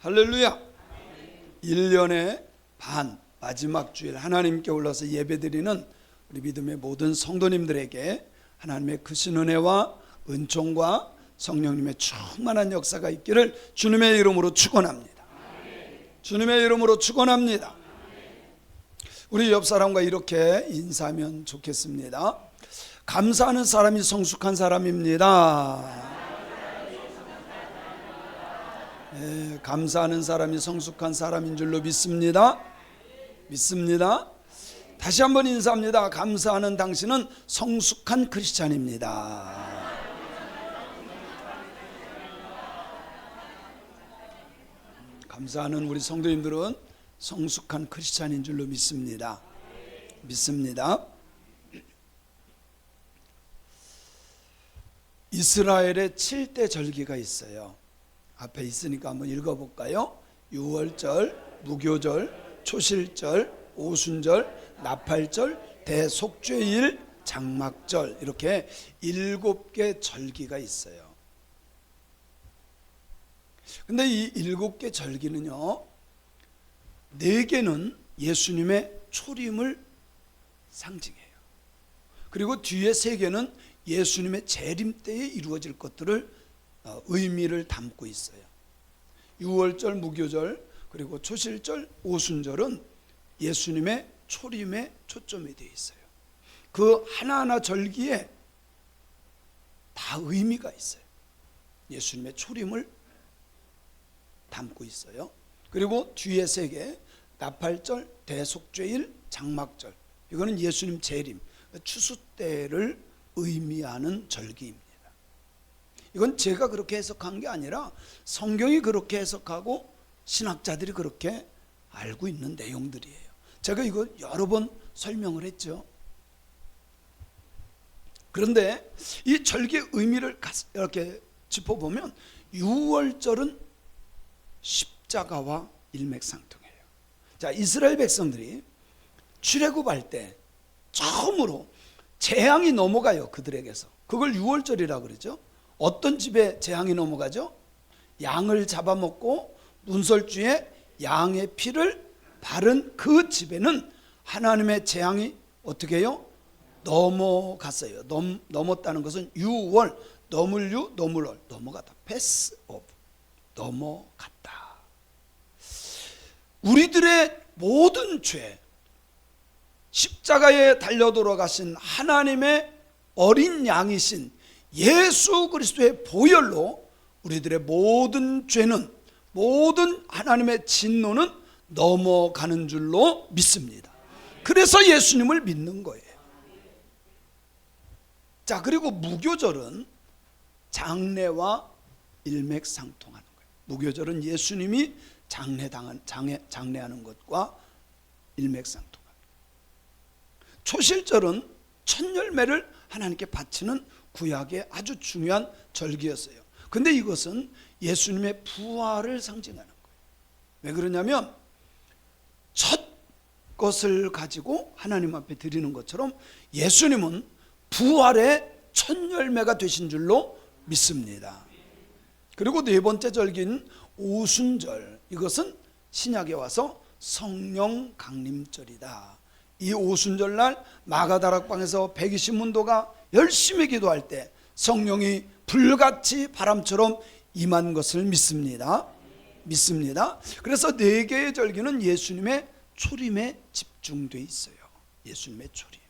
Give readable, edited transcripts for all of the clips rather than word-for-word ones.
할렐루야. 1년의 반 마지막 주일 하나님께 올라서 예배드리는 우리 믿음의 모든 성도님들에게 하나님의 크신 은혜와 은총과 성령님의 충만한 역사가 있기를 주님의 이름으로 축원합니다. 주님의 이름으로 축원합니다. 우리 옆 사람과 이렇게 인사하면 좋겠습니다. 감사하는 사람이 성숙한 사람입니다. 네, 감사하는 사람이 성숙한 사람인 줄로 믿습니다. 다시 한번 인사합니다. 감사하는 당신은 성숙한 크리스찬입니다. 감사하는 우리 성도님들은 성숙한 크리스찬인 줄로 믿습니다. 이스라엘의 7대 절기가 있어요. 앞에 있으니까 한번 읽어볼까요? 유월절, 무교절, 초실절, 오순절, 나팔절, 대속죄일, 장막절, 이렇게 7개 절기가 있어요. 근데 이 7개 절기는요, 4개는 예수님의 초림을 상징해요. 그리고 뒤에 3개는 예수님의 재림 때에 이루어질 것들을 의미를 담고 있어요. 유월절, 무교절, 그리고 초실절, 오순절은 예수님의 초림에 초점이 되어 있어요. 그 하나하나 절기에 다 의미가 있어요. 예수님의 초림을 담고 있어요. 그리고 뒤에 3개, 나팔절, 대속죄일, 장막절, 이거는 예수님 재림, 추수 때를 의미하는 절기입니다. 이건 제가 그렇게 해석한 게 아니라 성경이 그렇게 해석하고 신학자들이 그렇게 알고 있는 내용들이에요. 제가 이거 여러 번 설명을 했죠. 그런데 이 절기의 의미를 이렇게 짚어보면 유월절은 십자가와 일맥상통해요. 자, 이스라엘 백성들이 출애굽할 때 처음으로 재앙이 넘어가요. 그들에게서. 그걸 유월절이라고 그러죠. 어떤 집에 재앙이 넘어가죠? 양을 잡아먹고 문설주에 양의 피를 바른 그 집에는 하나님의 재앙이 어떻게 해요? 넘어갔어요. 넘었다는 것은 유월, 넘을 월, 넘어갔다. 패스 오브, 넘어갔다. 우리들의 모든 죄, 십자가에 달려 돌아가신 하나님의 어린 양이신 예수 그리스도의 보혈로 우리들의 모든 죄는, 모든 하나님의 진노는 넘어가는 줄로 믿습니다. 그래서 예수님을 믿는 거예요. 자, 그리고 무교절은 장례와 일맥상통하는 거예요. 무교절은 예수님이 장례하는 것과 일맥상통하는 거예요. 초실절은 첫 열매를 하나님께 바치는 구약의 아주 중요한 절기였어요. 근데 이것은 예수님의 부활을 상징하는 거예요. 왜 그러냐면 첫 것을 가지고 하나님 앞에 드리는 것처럼 예수님은 부활의 첫 열매가 되신 줄로 믿습니다. 그리고 네 번째 절기는 오순절, 이것은 신약에 와서 성령 강림절이다. 이 오순절날 마가다락방에서 120문도가 열심히 기도할 때 성령이 불같이 바람처럼 임한 것을 믿습니다. 그래서 4개의 절기는 예수님의 초림에 집중되어 있어요. 예수님의 초림.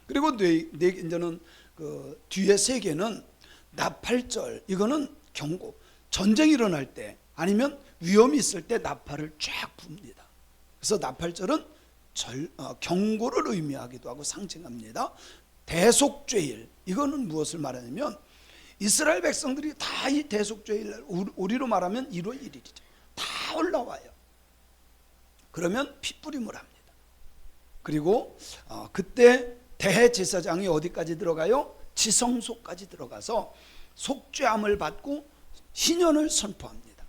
그리고 이제는 그 뒤에 3개는 나팔절, 이거는 경고, 전쟁이 일어날 때 아니면 위험이 있을 때 나팔을 쫙 붑니다. 그래서 나팔절은 경고를 의미하기도 하고 상징합니다. 대속죄일, 이거는 무엇을 말하냐면 이스라엘 백성들이 다 이 대속죄일, 우리로 말하면 1월 1일이죠. 다 올라와요. 그러면 핏부림을 합니다. 그리고 그때 대제사장이 어디까지 들어가요? 지성소까지 들어가서 속죄함을 받고 희년을 선포합니다.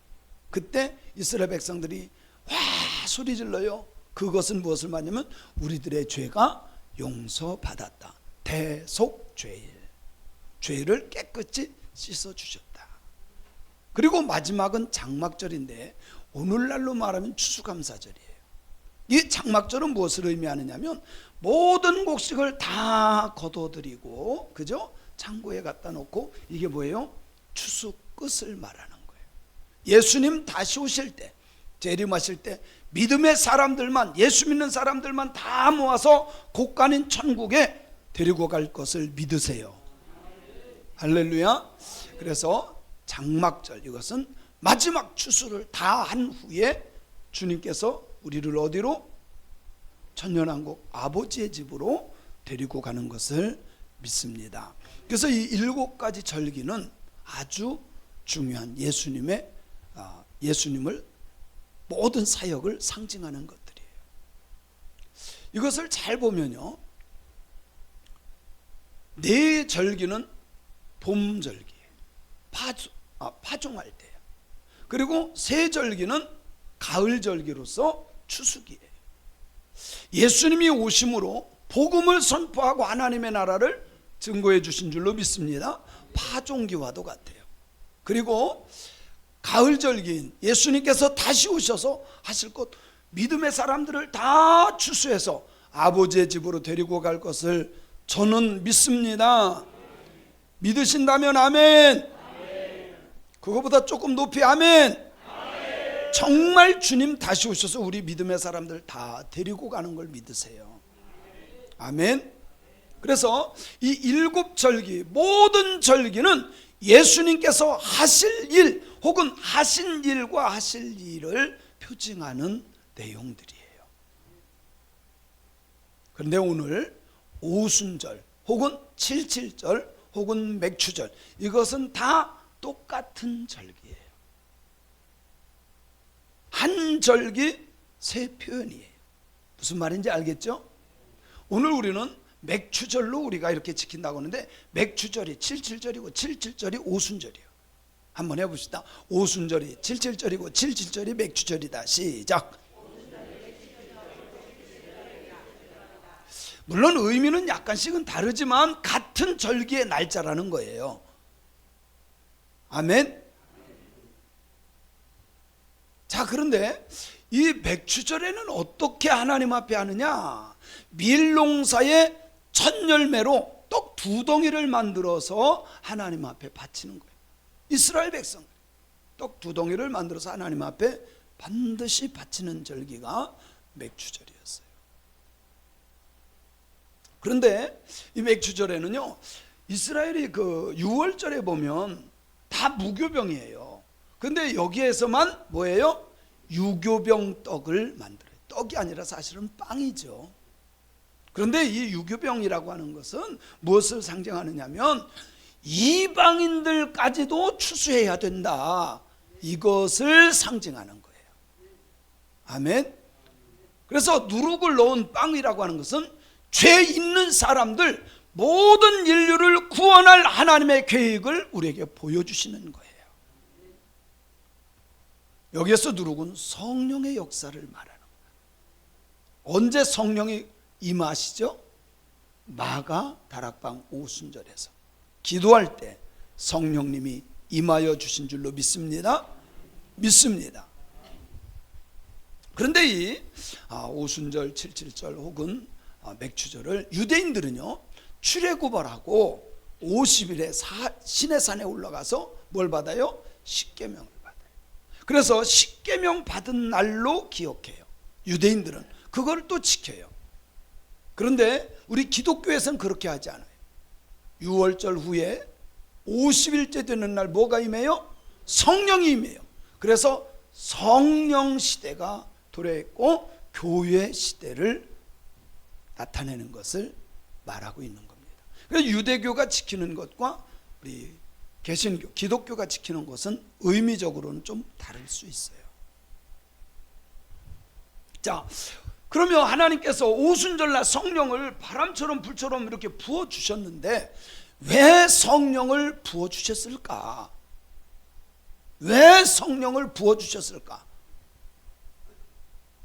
그때 이스라엘 백성들이 와 소리 질러요. 그것은 무엇을 말하냐면 우리들의 죄가 용서받았다. 대속죄일, 죄를 깨끗이 씻어주셨다. 그리고 마지막은 장막절인데 오늘날로 말하면 추수감사절이에요. 이 장막절은 무엇을 의미하느냐면 모든 곡식을 다 거둬들이고, 그죠? 창고에 갖다 놓고, 이게 뭐예요? 추수 끝을 말하는 거예요. 예수님 다시 오실 때, 재림하실 때 믿음의 사람들만, 예수 믿는 사람들만 다 모아서 곳간인 천국에 데리고 갈 것을 믿으세요. 할렐루야. 그래서 장막절, 이것은 마지막 추수를 다 한 후에 주님께서 우리를 어디로? 천년왕국 아버지의 집으로 데리고 가는 것을 믿습니다. 그래서 이 7가지 절기는 아주 중요한 예수님을 모든 사역을 상징하는 것들이에요. 이것을 잘 보면요, 4절기는 봄절기예요. 파종할 때예요. 그리고 3절기는 가을절기로서 추수기예요. 예수님이 오심으로 복음을 선포하고 하나님의 나라를 증거해 주신 줄로 믿습니다. 파종기와도 같아요. 그리고 가을절기인 예수님께서 다시 오셔서 하실 것, 믿음의 사람들을 다 추수해서 아버지의 집으로 데리고 갈 것을 저는 믿습니다. 믿으신다면 아멘. 그거보다 조금 높이 아멘. 정말 주님 다시 오셔서 우리 믿음의 사람들 다 데리고 가는 걸 믿으세요. 아멘. 그래서 이 7절기, 모든 절기는 예수님께서 하실 일 혹은 하신 일과 하실 일을 표징하는 내용들이에요. 그런데 오늘 오순절 혹은 77절 혹은 맥추절, 이것은 다 똑같은 절기예요. 한 절기 세 표현이에요. 무슨 말인지 알겠죠? 오늘 우리는 맥추절로 우리가 이렇게 지킨다고 하는데, 맥추절이 77절이고 77절이 오순절이에요. 한번 해봅시다. 오순절이 77절이고 77절이 맥추절이다. 시작. 물론 의미는 약간씩은 다르지만 같은 절기의 날짜라는 거예요. 아멘. 자, 그런데 이 맥추절에는 어떻게 하나님 앞에 하느냐? 밀농사의 첫 열매로 떡 2덩이를 만들어서 하나님 앞에 바치는 거예요. 이스라엘 백성 떡 2덩이를 만들어서 하나님 앞에 반드시 바치는 절기가 맥추절이었어요. 그런데 이 맥추절에는요, 이스라엘이 그 6월절에 보면 다 무교병이에요. 근데 여기에서만 뭐예요? 유교병 떡을 만들어요. 떡이 아니라 사실은 빵이죠. 그런데 이 유교병이라고 하는 것은 무엇을 상징하느냐면 이방인들까지도 추수해야 된다, 이것을 상징하는 거예요. 아멘. 그래서 누룩을 넣은 빵이라고 하는 것은 죄 있는 사람들, 모든 인류를 구원할 하나님의 계획을 우리에게 보여주시는 거예요. 여기에서 누룩은 성령의 역사를 말하는 거예요. 언제 성령이 임하시죠? 마가 다락방 오순절에서 기도할 때 성령님이 임하여 주신 줄로 믿습니다. 그런데 이 오순절, 77절 혹은 맥추절을 유대인들은요, 출애굽하고 50일에 시내산에 올라가서 뭘 받아요? 십계명을 받아요. 그래서 십계명 받은 날로 기억해요. 유대인들은 그걸 또 지켜요. 그런데 우리 기독교에서는 그렇게 하지 않아요. 6월절 후에 50일째 되는 날 뭐가 임해요? 성령이 임해요. 그래서 성령 시대가 도래했고 교회 시대를 나타내는 것을 말하고 있는 겁니다. 그래서 유대교가 지키는 것과 우리 개신교, 기독교가 지키는 것은 의미적으로는 좀 다를 수 있어요. 자, 그러면 하나님께서 오순절날 성령을 바람처럼 불처럼 이렇게 부어주셨는데 왜 성령을 부어주셨을까? 왜 성령을 부어주셨을까?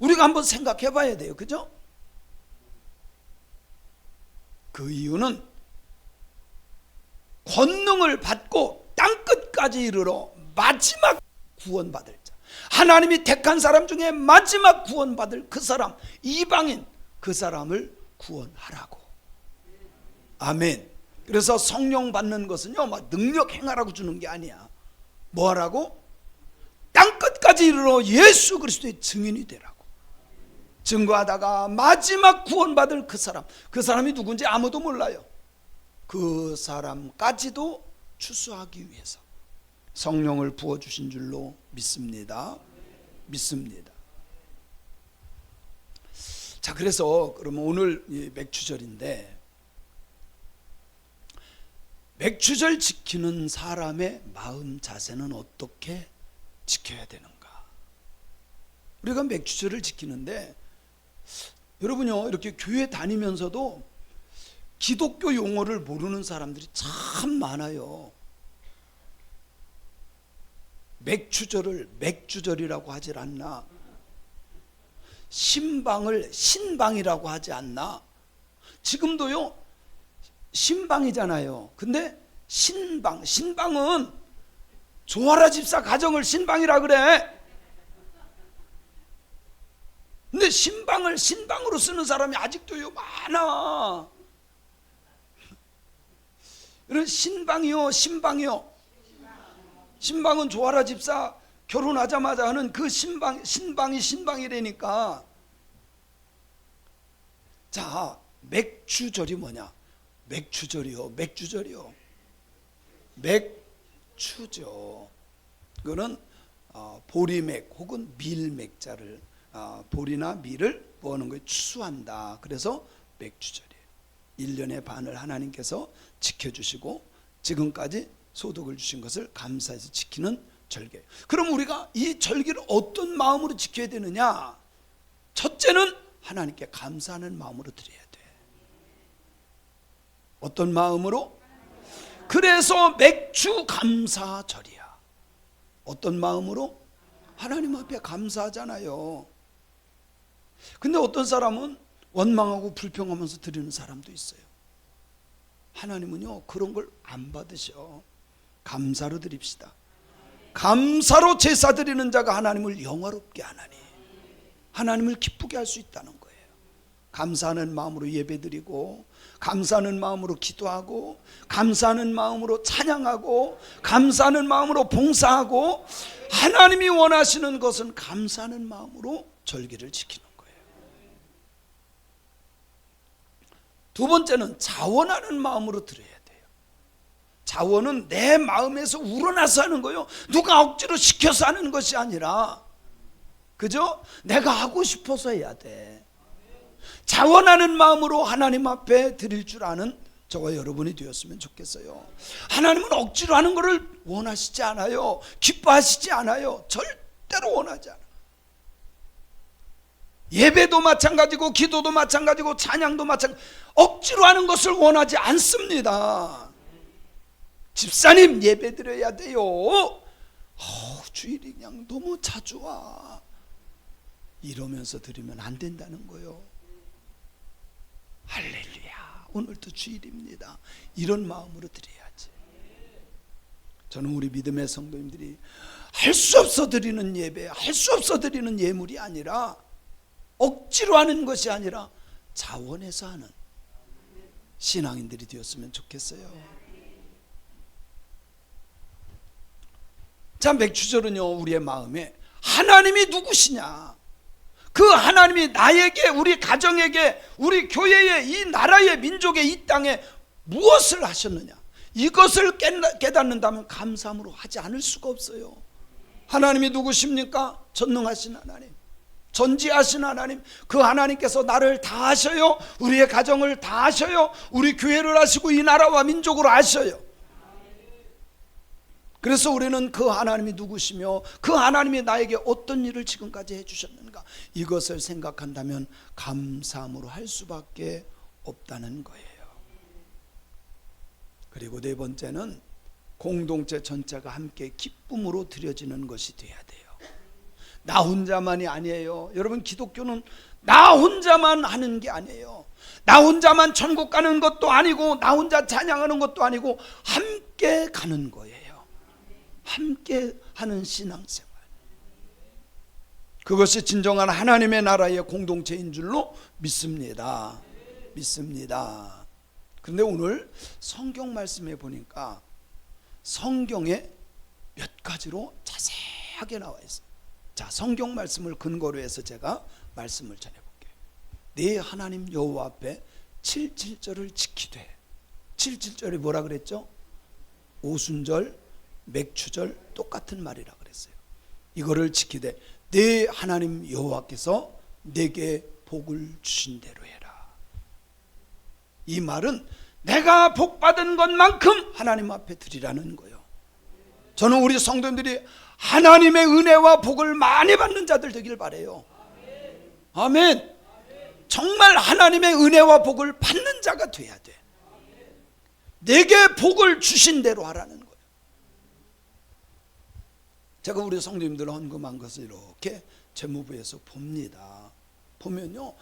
우리가 한번 생각해 봐야 돼요. 그죠? 그 이유는 권능을 받고 땅끝까지 이르러 마지막 구원받을 자, 하나님이 택한 사람 중에 마지막 구원받을 그 사람, 이방인, 그 사람을 구원하라고. 아멘. 그래서 성령 받는 것은요, 막 능력 행하라고 주는 게 아니야. 뭐 하라고? 땅끝까지 이르러 예수 그리스도의 증인이 되라고. 증거하다가 마지막 구원받을 그 사람, 그 사람이 누군지 아무도 몰라요. 그 사람까지도 추수하기 위해서 성령을 부어주신 줄로 믿습니다. 믿습니다. 자, 그래서 그러면 오늘 이 맥추절인데, 맥추절 지키는 사람의 마음 자세는 어떻게 지켜야 되는가? 우리가 맥추절을 지키는데, 여러분요, 이렇게 교회 다니면서도 기독교 용어를 모르는 사람들이 참 많아요. 맥추절을 맥주절이라고 하질 않나? 신방을 신방이라고 하지 않나? 지금도요, 신방이잖아요. 근데 신방은 조아라 집사 가정을 신방이라 그래. 근데 신방을 신방으로 쓰는 사람이 아직도요 많아. 이런 신방이요, 신방이요. 신방은 조아라 집사 결혼하자마자 하는 그 신방이 신방이라니까. 자, 맥주절이 뭐냐? 맥주절이요, 맥주절이요. 맥추죠. 그거는 보리맥 혹은 밀맥자를, 보리나 밀을 뭐하는 거예요? 추수한다. 그래서 맥주절이에요. 1년의 반을 하나님께서 지켜주시고 지금까지 소득을 주신 것을 감사해서 지키는 절기예요. 그럼 우리가 이 절기를 어떤 마음으로 지켜야 되느냐? 첫째는 하나님께 감사하는 마음으로 드려야 돼. 어떤 마음으로? 그래서 맥주 감사절이야. 어떤 마음으로? 하나님 앞에 감사하잖아요. 근데 어떤 사람은 원망하고 불평하면서 드리는 사람도 있어요. 하나님은요, 그런 걸 안 받으셔. 감사로 드립시다. 감사로 제사 드리는 자가 하나님을 영화롭게 하나니, 하나님을 기쁘게 할 수 있다는 거예요. 감사하는 마음으로 예배드리고, 감사하는 마음으로 기도하고, 감사하는 마음으로 찬양하고, 감사하는 마음으로 봉사하고, 하나님이 원하시는 것은 감사하는 마음으로 절기를 지키는 거예요. 두 번째는 자원하는 마음으로 드려야 돼요. 자원은 내 마음에서 우러나서 하는 거예요. 누가 억지로 시켜서 하는 것이 아니라, 그죠? 내가 하고 싶어서 해야 돼. 자원하는 마음으로 하나님 앞에 드릴 줄 아는 저와 여러분이 되었으면 좋겠어요. 하나님은 억지로 하는 것을 원하시지 않아요. 기뻐하시지 않아요. 절대로 원하지 않아요. 예배도 마찬가지고, 기도도 마찬가지고, 찬양도 마찬가지고, 억지로 하는 것을 원하지 않습니다. 집사님 예배 드려야 돼요. 주일이 그냥 너무 자주 와. 이러면서 드리면 안 된다는 거예요. 할렐루야, 오늘도 주일입니다. 이런 마음으로 드려야지. 저는 우리 믿음의 성도님들이 할 수 없어 드리는 예배, 할 수 없어 드리는 예물이 아니라, 억지로 하는 것이 아니라 자원해서 하는 신앙인들이 되었으면 좋겠어요. 자, 맥추절은요, 우리의 마음에 하나님이 누구시냐, 그 하나님이 나에게, 우리 가정에게, 우리 교회에, 이 나라의, 민족의, 이 땅에 무엇을 하셨느냐, 이것을 깨닫는다면 감사함으로 하지 않을 수가 없어요. 하나님이 누구십니까? 전능하신 하나님, 전지하신 하나님. 그 하나님께서 나를 다 하셔요. 우리의 가정을 다 하셔요. 우리 교회를 하시고 이 나라와 민족으로 하셔요. 그래서 우리는 그 하나님이 누구시며 그 하나님이 나에게 어떤 일을 지금까지 해주셨는가, 이것을 생각한다면 감사함으로 할 수밖에 없다는 거예요. 그리고 네 번째는 공동체 전체가 함께 기쁨으로 드려지는 것이 돼야 돼요. 나 혼자만이 아니에요. 여러분, 기독교는 나 혼자만 하는 게 아니에요. 나 혼자만 천국 가는 것도 아니고, 나 혼자 찬양하는 것도 아니고, 함께 가는 거예요. 함께 하는 신앙생활. 그것이 진정한 하나님의 나라의 공동체인 줄로 믿습니다. 그런데 오늘 성경 말씀에 보니까 성경에 몇 가지로 자세하게 나와 있어요. 자, 성경 말씀을 근거로 해서 제가 말씀을 전해볼게요. 네 하나님 여호와 앞에 7절을 지키되, 7절이 뭐라 그랬죠? 오순절, 맥추절 똑같은 말이라 그랬어요. 이거를 지키되 네 하나님 여호와께서 내게 복을 주신 대로 해라. 이 말은 내가 복 받은 것만큼 하나님 앞에 드리라는 거예요. 저는 우리 성도님들이 하나님의 은혜와 복을 많이 받는 자들 되길 바라요. 아멘. 정말 하나님의 은혜와 복을 받는 자가 돼야 돼. 내게 복을 주신 대로 하라는 거예요. 제가 우리 성도님들 헌금한 것을 이렇게 재무부에서 봅니다. 보면요,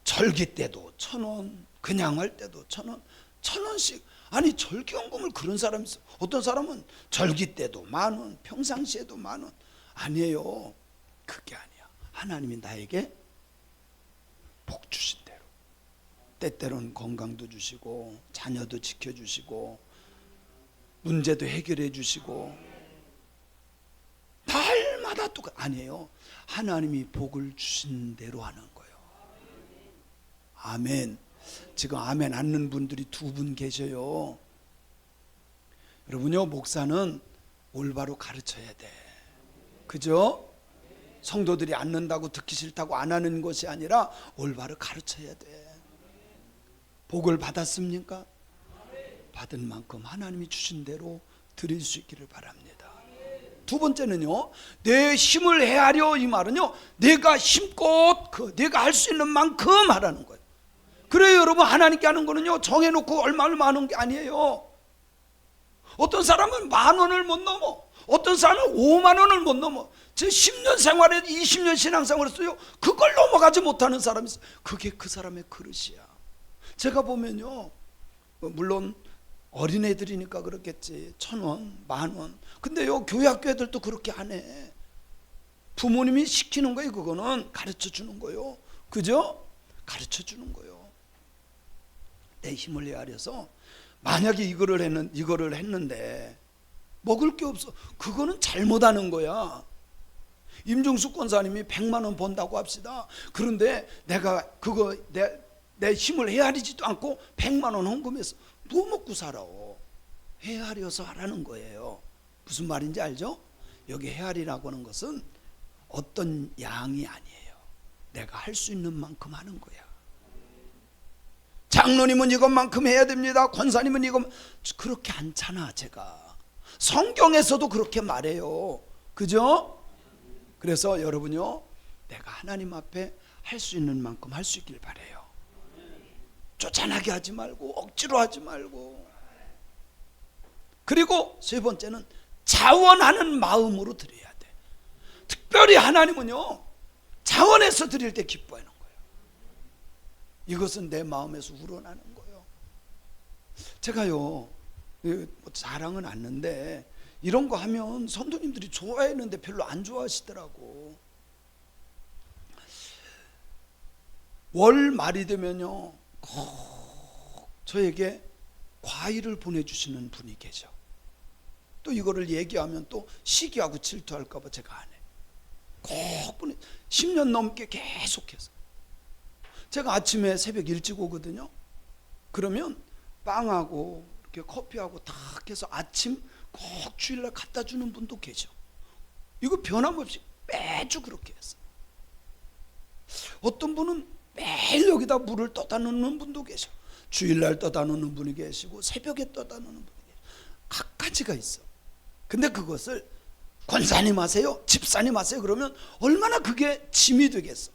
절기 때도 1,000원, 그냥 할 때도 1,000원, 1,000원씩. 아니, 절기헌금을 그런 사람이 있어. 어떤 사람은 절기 때도 10,000원, 평상시에도 10,000원. 아니에요. 그게 아니야. 하나님이 나에게 복 주신 대로, 때때로는 건강도 주시고 자녀도 지켜주시고 문제도 해결해 주시고 날마다 아니에요. 하나님이 복을 주신 대로 하는 거예요. 아멘. 지금 아멘 않는 분들이 2분 계셔요. 여러분요, 목사는 올바로 가르쳐야 돼. 그죠? 성도들이 앉는다고 듣기 싫다고 안 하는 것이 아니라 올바로 가르쳐야 돼. 복을 받았습니까? 받은 만큼 하나님이 주신 대로 드릴 수 있기를 바랍니다. 2번째는요, 내 힘을 헤아려. 이 말은요, 내가 힘껏 내가 할 수 있는 만큼 하라는 거예요. 그래요, 여러분. 하나님께 하는 거는요, 정해놓고 얼마 하는 게 아니에요. 어떤 사람은 10,000원을 못 넘어. 어떤 사람은 50,000원을 못 넘어. 제 10년 생활에 20년 신앙생활을 했어요. 그걸 넘어가지 못하는 사람이 있어요. 그게 그 사람의 그릇이야. 제가 보면요, 물론 어린애들이니까 그렇겠지. 1,000원, 10,000원. 근데요, 교회학교 애들도 그렇게 안 해. 부모님이 시키는 거예요. 그거는 가르쳐 주는 거예요. 그죠? 가르쳐 주는 거예요. 내 힘을 헤아려서 만약에 이거를 했는데 먹을 게 없어. 그거는 잘못하는 거야. 임종숙 권사님이 100,000원 번다고 합시다. 그런데 내가 그거 내 힘을 헤아리지도 않고 100,000원 헌금해서 뭐 먹고 살아? 헤아려서 하라는 거예요. 무슨 말인지 알죠? 여기 헤아리라고 하는 것은 어떤 양이 아니에요. 내가 할 수 있는 만큼 하는 거야. 장로님은 이것만큼 해야 됩니다. 권사님은 이것, 그렇게 않잖아. 제가 성경에서도 그렇게 말해요. 그죠? 그래서 여러분요, 내가 하나님 앞에 할 수 있는 만큼 할 수 있길 바라요. 쪼잔하게 하지 말고 억지로 하지 말고. 그리고 3번째는 자원하는 마음으로 드려야 돼. 특별히 하나님은요, 자원해서 드릴 때 기뻐하는 거예요. 이것은 내 마음에서 우러나는 거예요. 제가요, 자랑은 않는데 이런 거 하면 성도님들이 좋아했는데 별로 안 좋아하시더라고. 월 말이 되면요, 꼭 저에게 과일을 보내주시는 분이 계셔. 또 이거를 얘기하면 또 시기하고 질투할까 봐 제가 안 해. 꼭 10년 넘게 계속해서. 제가 아침에 새벽 일찍 오거든요. 그러면 빵하고 이렇게 커피하고 다 해서 아침 꼭 주일날 갖다 주는 분도 계셔. 이거 변함없이 매주 그렇게 했어. 어떤 분은 매일 여기다 물을 떠다 놓는 분도 계셔. 주일날 떠다 놓는 분이 계시고 새벽에 떠다 놓는 분이 계셔. 각 가지가 있어. 근데 그것을 권사님 하세요? 집사님 하세요? 그러면 얼마나 그게 짐이 되겠어.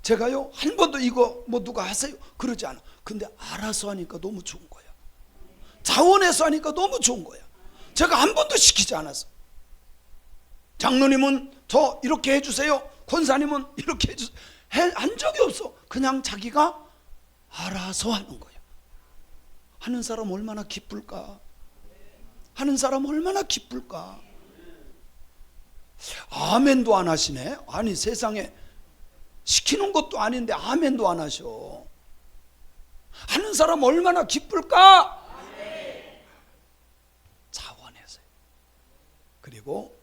제가요, 한 번도 이거 뭐 누가 하세요? 그러지 않아. 근데 알아서 하니까 너무 좋은 거야. 자원해서 하니까 너무 좋은 거야. 제가 한 번도 시키지 않았어. 장로님은 저 이렇게 해주세요. 권사님은 이렇게 해주세요. 한 적이 없어. 그냥 자기가 알아서 하는 거야. 하는 사람 얼마나 기쁠까? 하는 사람 얼마나 기쁠까? 아멘도 안 하시네. 아니 세상에 시키는 것도 아닌데 아멘도 안 하셔. 하는 사람 얼마나 기쁠까? 자원해서요. 그리고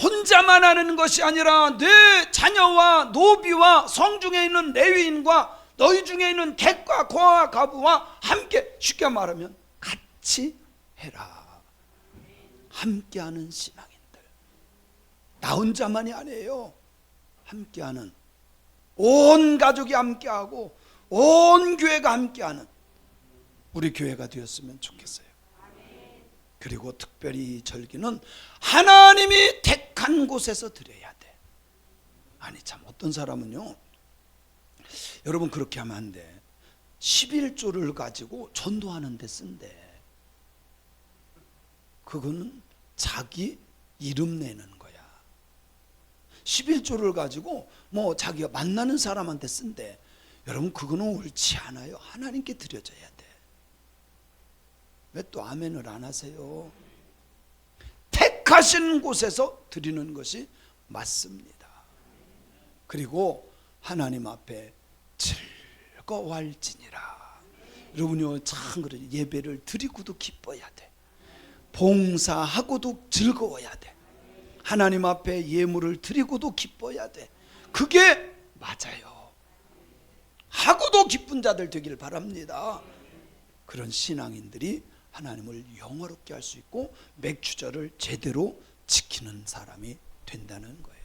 혼자만 하는 것이 아니라 내 자녀와 노비와 성중에 있는 레위인과 너희 중에 있는 객과 고아와 과부와 함께, 쉽게 말하면 같이 해라. 함께하는 신앙인들. 나 혼자만이 아니에요. 함께하는, 온 가족이 함께하고 온 교회가 함께하는 우리 교회가 되었으면 좋겠어요. 그리고 특별히 이 절기는 하나님이 택한 곳에서 드려야 돼. 아니 참 어떤 사람은요, 여러분 그렇게 하면 안 돼. 11조를 가지고 전도하는 데 쓴대. 그거는 자기 이름 내는 거야. 11조를 가지고 뭐 자기가 만나는 사람한테 쓴대. 여러분 그거는 옳지 않아요. 하나님께 드려져야 돼. 왜 또 아멘을 안 하세요? 택하신 곳에서 드리는 것이 맞습니다. 그리고 하나님 앞에 즐거워할지니라. 여러분요 참 그래. 예배를 드리고도 기뻐야 돼. 봉사하고도 즐거워야 돼. 하나님 앞에 예물을 드리고도 기뻐야 돼. 그게 맞아요. 하고도 기쁜 자들 되길 바랍니다. 그런 신앙인들이 하나님을 영화롭게 할 수 있고 맥주절을 제대로 지키는 사람이 된다는 거예요.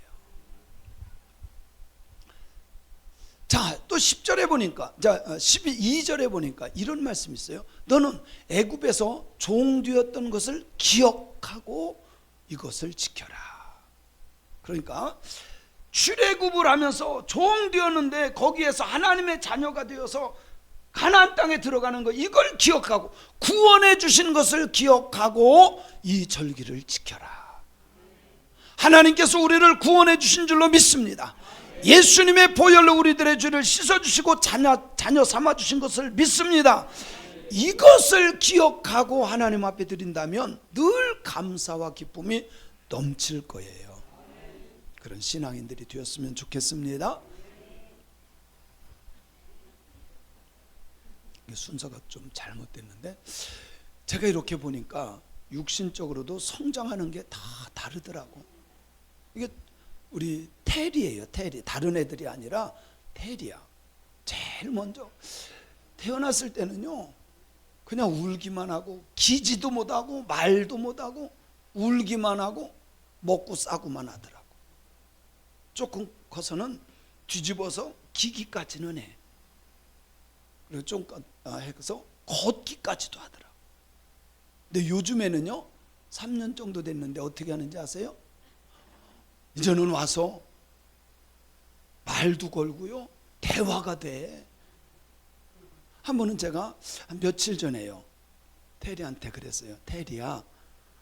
자, 또 10절에 보니까, 12절에 보니까 이런 말씀이 있어요. 너는 애굽에서 종되었던 것을 기억하고 이것을 지켜라. 그러니까 출애굽을 하면서 종되었는데 거기에서 하나님의 자녀가 되어서 가나안 땅에 들어가는 거, 이걸 기억하고 구원해 주신 것을 기억하고 이 절기를 지켜라. 하나님께서 우리를 구원해 주신 줄로 믿습니다. 예수님의 보혈로 우리들의 죄를 씻어주시고 자녀 삼아 주신 것을 믿습니다. 이것을 기억하고 하나님 앞에 드린다면 늘 감사와 기쁨이 넘칠 거예요. 그런 신앙인들이 되었으면 좋겠습니다. 순서가 좀 잘못됐는데, 제가 이렇게 보니까 육신적으로도 성장하는 게 다 다르더라고. 이게 우리 테리예요. 테리. 다른 애들이 아니라 테리야. 제일 먼저 태어났을 때는요, 그냥 울기만 하고 기지도 못하고 말도 못하고 울기만 하고 먹고 싸고만 하더라고. 조금 커서는 뒤집어서 기기까지는 해. 그리고 좀 해서 걷기까지도 하더라고. 근데 요즘에는요, 3년 정도 됐는데 어떻게 하는지 아세요? 이제는 와서 말도 걸고요, 대화가 돼. 한 번은 제가 한 며칠 전에요, 테리한테 그랬어요. 테리야,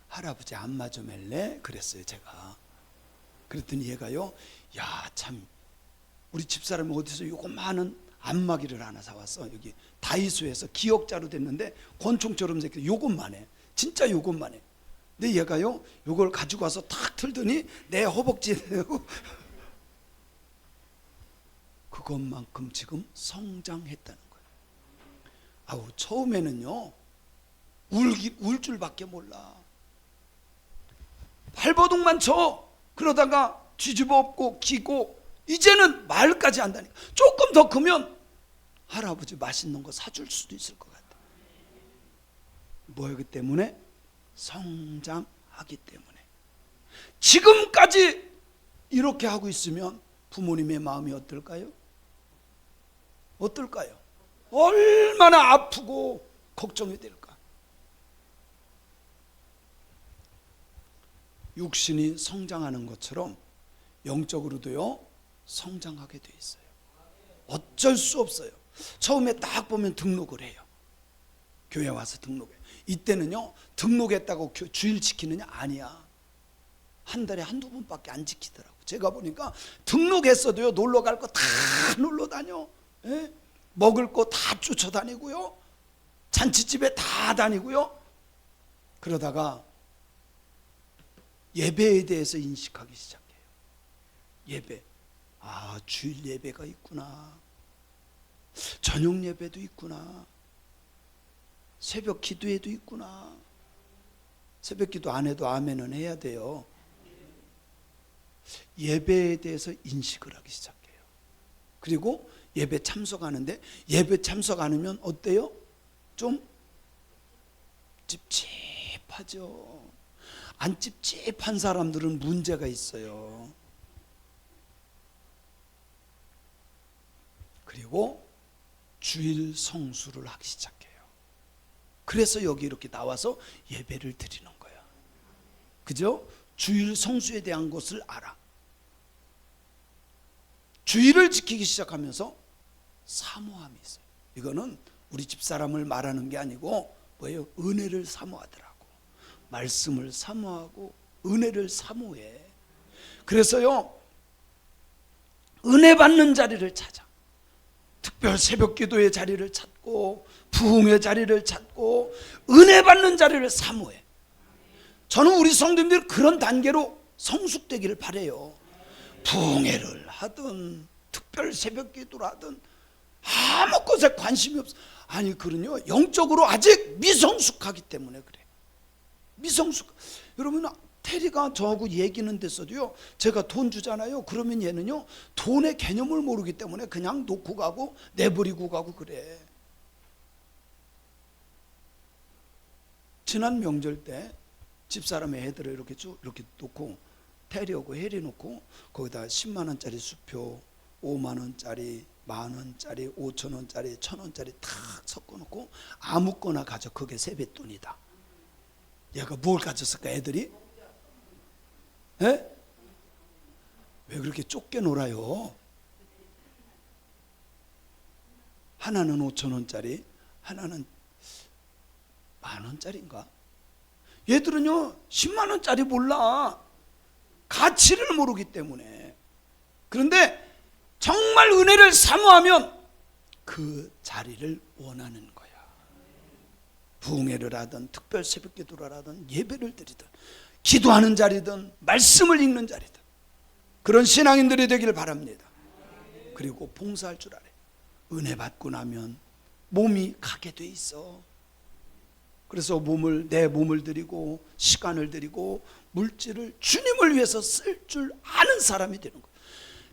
할아버지 안마 좀 할래? 그랬어요 제가. 그랬더니 얘가요, 야 참 우리 집사람이 어디서 요거 많은 안마기를 하나 사왔어. 여기 다이소에서 기억자로 됐는데 권총처럼 생겨. 요것만 해. 진짜 요것만 해. 근데 얘가요, 요걸 가지고 와서 탁 틀더니 내 허벅지에 대고 그것만큼 지금 성장했다는 거예요. 아우, 처음에는요, 울 줄밖에 몰라. 발버둥만 쳐. 그러다가 뒤집어 엎고 기고, 이제는 말까지 한다니까. 조금 더 크면 할아버지 맛있는 거 사줄 수도 있을 것 같아. 뭐였기 때문에? 성장하기 때문에. 지금까지 이렇게 하고 있으면 부모님의 마음이 어떨까요? 어떨까요? 얼마나 아프고 걱정이 될까? 육신이 성장하는 것처럼 영적으로도요, 성장하게 돼 있어요. 어쩔 수 없어요. 처음에 딱 보면 등록을 해요. 교회 와서 등록해. 이때는요, 등록했다고 주일 지키느냐? 아니야. 한 달에 한두 번밖에 안 지키더라고. 제가 보니까 등록했어도요, 놀러 갈 거 다 놀러 다녀. 예? 먹을 거 다 쫓아다니고요, 잔치집에 다 다니고요. 그러다가 예배에 대해서 인식하기 시작해요. 예배. 주일 예배가 있구나. 저녁 예배도 있구나. 새벽 기도회도 있구나. 새벽 기도 안 해도 아멘은 해야 돼요. 예배에 대해서 인식을 하기 시작해요. 그리고 예배 참석하는데, 예배 참석 안 하면 어때요? 좀 찝찝하죠. 안 찝찝한 사람들은 문제가 있어요. 그리고 주일 성수를 하기 시작해요. 그래서 여기 이렇게 나와서 예배를 드리는 거야. 그죠? 주일 성수에 대한 것을 알아. 주일을 지키기 시작하면서 사모함이 있어요. 이거는 우리 집사람을 말하는 게 아니고 뭐예요? 은혜를 사모하더라고. 말씀을 사모하고 은혜를 사모해. 그래서요, 은혜 받는 자리를 찾아. 특별 새벽 기도의 자리를 찾고 부흥의 자리를 찾고 은혜 받는 자리를 사모해. 저는 우리 성도님들 그런 단계로 성숙되기를 바라요. 부흥회를 하든 특별 새벽 기도를 하든 아무 것에 관심이 없어. 아니, 그런요, 영적으로 아직 미성숙하기 때문에 그래. 미성숙. 여러분, 테리가 저하고 얘기는 됐어도요, 제가 돈 주잖아요. 그러면 얘는요, 돈의 개념을 모르기 때문에 그냥 놓고 가고 내버리고 가고 그래. 지난 명절 때 집사람의 애들을 이렇게 쭉 이렇게 놓고, 테리하고 해리 놓고 거기다 10만 원짜리 수표, 5만 원짜리, 1만 원짜리, 5천 원짜리, 1,000 원짜리 탁 섞어 놓고 아무거나 가져. 그게 세뱃돈이다. 얘가 뭘 가졌을까, 애들이? 에? 왜 그렇게 좁게 놀아요? 하나는 5천 원짜리, 하나는 1만 원짜리인가? 얘들은요 10만 원짜리 몰라. 가치를 모르기 때문에. 그런데 정말 은혜를 사모하면 그 자리를 원하는 거야. 부흥회를 하든 특별 새벽 기도를 하든 예배를 드리든 기도하는 자리든 말씀을 읽는 자리든 그런 신앙인들이 되기를 바랍니다. 그리고 봉사할 줄 알아요. 은혜 받고 나면 몸이 가게 돼 있어. 그래서 내 몸을 드리고 시간을 드리고 물질을 주님을 위해서 쓸 줄 아는 사람이 되는 거예요.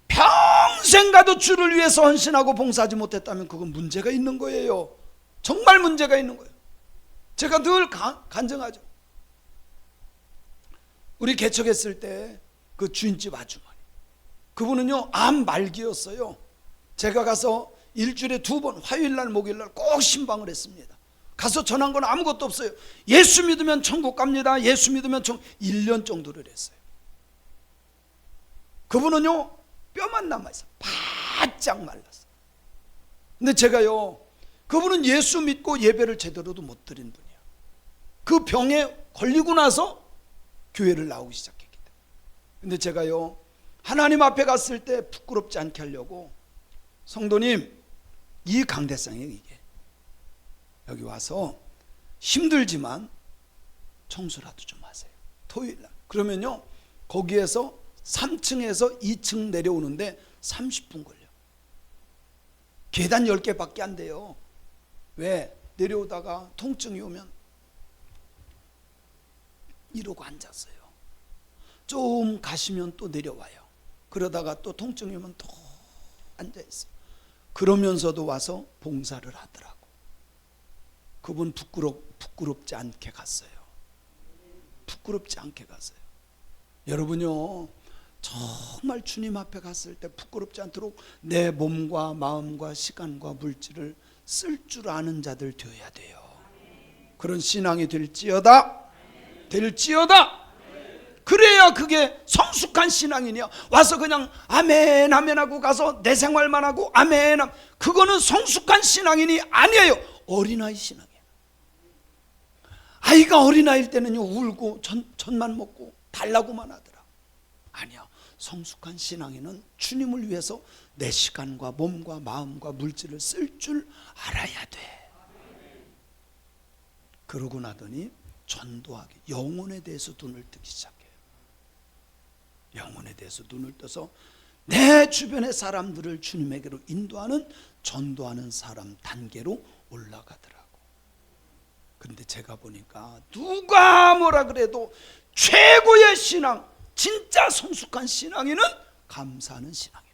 평생 가도 주를 위해서 헌신하고 봉사하지 못했다면 그건 문제가 있는 거예요. 정말 문제가 있는 거예요. 제가 늘 간증하죠. 우리 개척했을 때 그 주인집 아주머니, 그분은요 암 말기였어요. 제가 가서 일주일에 2번, 화요일날 목요일날 꼭 신방을 했습니다. 가서 전한 건 아무것도 없어요. 예수 믿으면 천국 갑니다. 예수 믿으면 1년 정도를 했어요. 그분은요 뼈만 남아있어요. 바짝 말랐어요. 근데 제가요, 그분은 예수 믿고 예배를 제대로도 못 드린 분이야. 그 병에 걸리고 나서 교회를 나오기 시작했기 때문에. 근데 제가요, 하나님 앞에 갔을 때 부끄럽지 않게 하려고, 성도님, 이 강대상이에요. 이게 여기 와서 힘들지만 청소라도 좀 하세요. 토요일날. 그러면요 거기에서 3층에서 2층 내려오는데 30분 걸려. 계단 10개밖에 안 돼요. 왜? 내려오다가 통증이 오면 이러고 앉았어요. 좀 가시면 또 내려와요. 그러다가 또 통증이 오면 또 앉아있어요. 그러면서도 와서 봉사를 하더라고. 그분 부끄럽지 않게 갔어요. 부끄럽지 않게 갔어요. 여러분요, 정말 주님 앞에 갔을 때 부끄럽지 않도록 내 몸과 마음과 시간과 물질을 쓸 줄 아는 자들 되어야 돼요. 그런 신앙이 될지어다. 그래야 그게 성숙한 신앙이냐. 와서 그냥 아멘 아멘 하고 가서 내 생활만 하고 아멘, 그거는 성숙한 신앙인이 아니에요. 어린아이 신앙이에요. 아이가 어린아이일 때는요 울고 전만 먹고 달라고만 하더라. 아니야. 성숙한 신앙인은 주님을 위해서 내 시간과 몸과 마음과 물질을 쓸 줄 알아야 돼. 그러고 나더니 전도하기, 영혼에 대해서 눈을 뜨기 시작해요. 영혼에 대해서 눈을 떠서 내 주변의 사람들을 주님에게로 인도하는, 전도하는 사람 단계로 올라가더라고. 그런데 제가 보니까 누가 뭐라 그래도 최고의 신앙, 진짜 성숙한 신앙인은 감사하는 신앙이에요.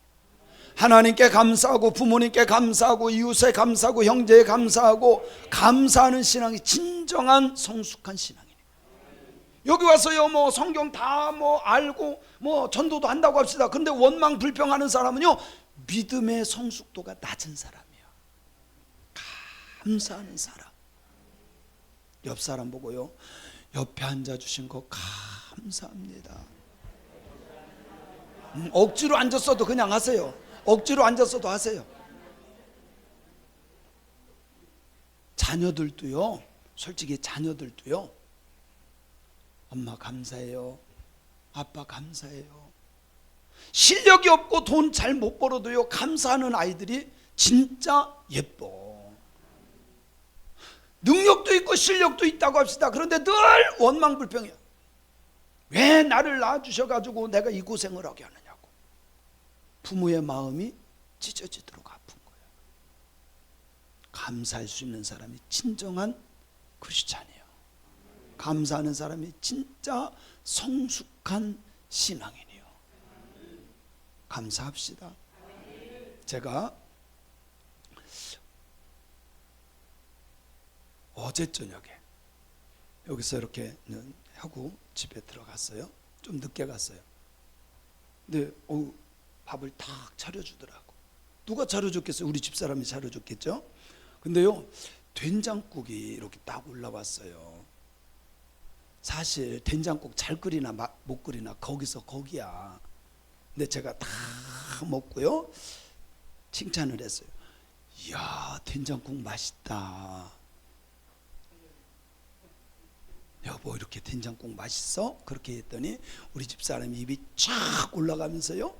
하나님께 감사하고, 부모님께 감사하고, 이웃에 감사하고, 형제에 감사하고, 감사하는 신앙이 진정한 성숙한 신앙이에요. 여기 와서요 뭐 성경 다 뭐 알고 뭐 전도도 한다고 합시다. 그런데 원망 불평하는 사람은요 믿음의 성숙도가 낮은 사람이야. 감사하는 사람. 옆 사람 보고요, 옆에 앉아주신 거 감사합니다. 억지로 앉았어도 그냥 하세요. 억지로 앉았어도 하세요. 자녀들도요, 솔직히 자녀들도요, 엄마 감사해요, 아빠 감사해요. 실력이 없고 돈 잘 못 벌어도요 감사하는 아이들이 진짜 예뻐. 능력도 있고 실력도 있다고 합시다. 그런데 늘 원망불평이야. 왜 나를 낳아주셔가지고 내가 이 고생을 하게 하느냐고. 부모의 마음이 찢어지도록 아픈 거야. 감사할 수 있는 사람이 진정한 크리스찬이에요. 감사하는 사람이 진짜 성숙한 신앙인이에요. 감사합시다. 제가 어제 저녁에 여기서 이렇게 하고 집에 들어갔어요. 좀 늦게 갔어요. 근데 밥을 탁 차려주더라고. 누가 차려줬겠어요? 우리 집사람이 차려줬겠죠. 근데요 된장국이 이렇게 딱 올라왔어요. 사실 된장국 잘 끓이나 못 끓이나 거기서 거기야. 근데 제가 다 먹고요 칭찬을 했어요. 이야 된장국 맛있다. 여보 이렇게 된장국 맛있어? 그렇게 했더니 우리 집사람이 입이 쫙 올라가면서요,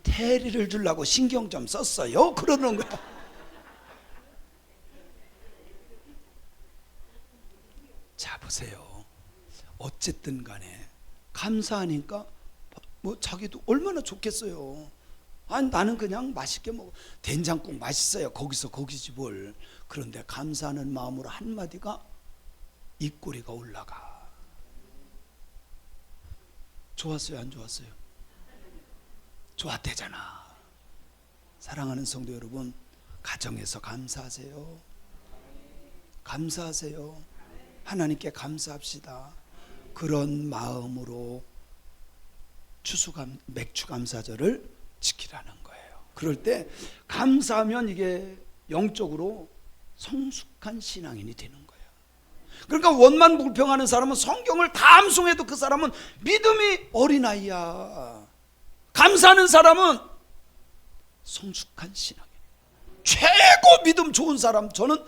태리를 주려고 신경 좀 썼어요 그러는 거야. 자 보세요. 어쨌든 간에 감사하니까 뭐 자기도 얼마나 좋겠어요. 아니 나는 그냥 맛있게 먹어. 된장국 맛있어요. 거기서 거기지 뭘. 그런데 감사하는 마음으로 한마디가 입꼬리가 올라가. 좋았어요? 안 좋았어요? 좋았대잖아. 사랑하는 성도 여러분, 가정에서 감사하세요. 감사하세요. 하나님께 감사합시다. 그런 마음으로 맥주 감사절을 지키라는 거예요. 그럴 때 감사하면 이게 영적으로 성숙한 신앙인이 되는 거예요. 그러니까 원만 불평하는 사람은 성경을 다 암송해도 그 사람은 믿음이 어린아이야. 감사하는 사람은 성숙한 신앙이에요. 최고 믿음 좋은 사람, 저는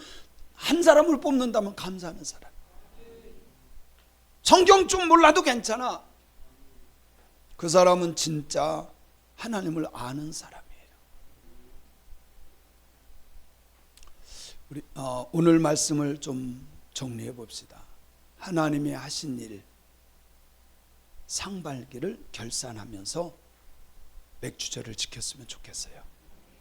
한 사람을 뽑는다면 감사하는 사람. 성경 좀 몰라도 괜찮아. 그 사람은 진짜 하나님을 아는 사람이에요. 우리 오늘 말씀을 좀 정리해 봅시다. 하나님이 하신 일, 상반기를 결산하면서 맥주절을 지켰으면 좋겠어요.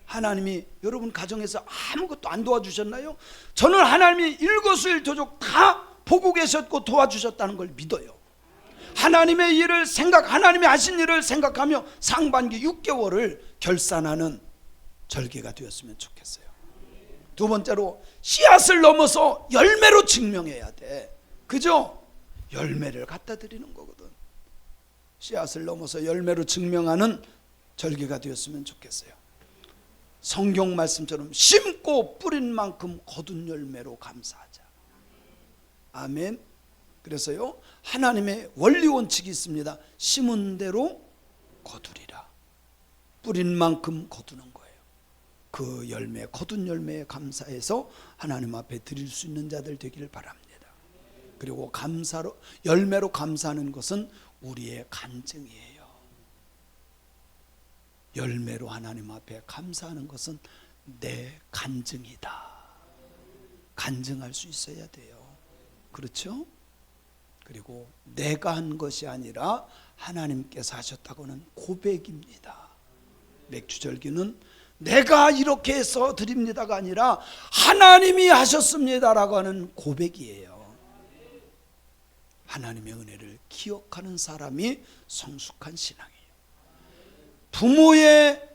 하나님이 여러분 가정에서 아무것도 안 도와주셨나요? 저는 하나님이 일거수일투족 다 보고 계셨고 도와주셨다는 걸 믿어요. 하나님의 일을 하나님이 하신 일을 생각하며 상반기 6개월을 결산하는 절기가 되었으면 좋겠어요. 두 번째로 씨앗을 넘어서 열매로 증명해야 돼. 그죠? 열매를 갖다 드리는 거거든. 씨앗을 넘어서 열매로 증명하는 절기가 되었으면 좋겠어요. 성경 말씀처럼 심고 뿌린 만큼 거둔 열매로 감사하자. 아멘. 그래서요 하나님의 원리 원칙이 있습니다. 심은 대로 거두리라. 뿌린 만큼 거두는 거예요. 그 열매, 거둔 열매에 감사해서 하나님 앞에 드릴 수 있는 자들 되기를 바랍니다. 그리고 열매로 감사하는 것은 우리의 간증이에요. 열매로 하나님 앞에 감사하는 것은 내 간증이다. 간증할 수 있어야 돼요. 그렇죠? 그리고 내가 한 것이 아니라 하나님께서 하셨다고는 고백입니다. 맥주절기는 내가 이렇게 해서 드립니다가 아니라 하나님이 하셨습니다라고 하는 고백이에요. 하나님의 은혜를 기억하는 사람이 성숙한 신앙이에요. 부모의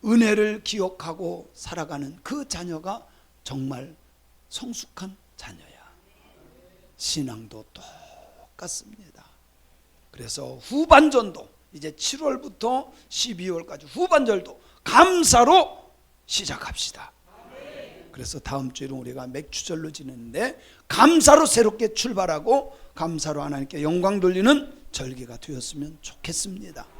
은혜를 기억하고 살아가는 그 자녀가 정말 성숙한 자녀야. 신앙도 똑같습니다. 그래서 후반전도 이제 7월부터 12월까지 후반절도 감사로 시작합시다. 그래서 다음 주에는 우리가 맥주절로 지내는데 감사로 새롭게 출발하고 감사로 하나님께 영광 돌리는 절기가 되었으면 좋겠습니다.